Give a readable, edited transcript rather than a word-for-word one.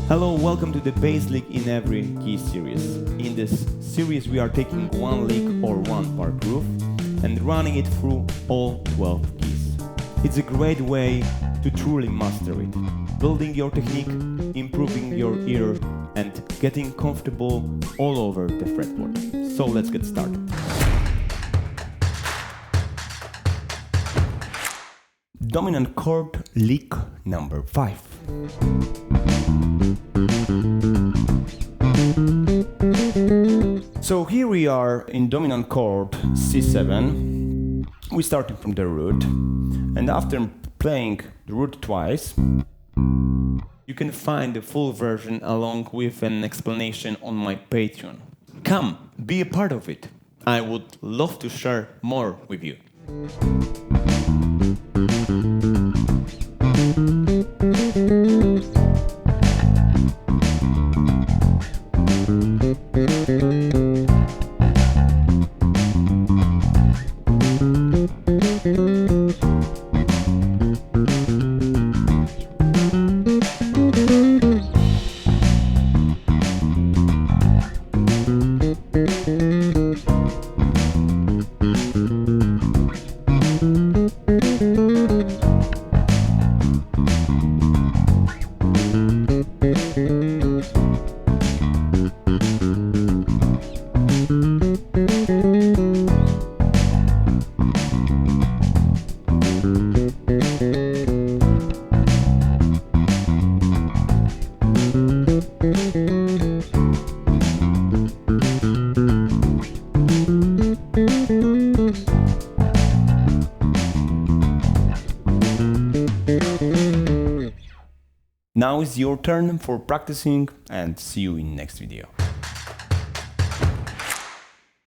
Hello, welcome to the bass lick in every key series. In this series we are taking one lick or one part groove and running it through all 12 keys. It's a great way to truly master it, building your technique, improving your ear and getting comfortable all over the fretboard. So let's get started. Dominant chord lick number 5. So here we are in dominant chord C7. We started from the root, and after playing the root twice, you can find the full version along with an explanation on my Patreon. Come, be a part of it. I would love to share more with you. Now is your turn for practicing, and see you in next video.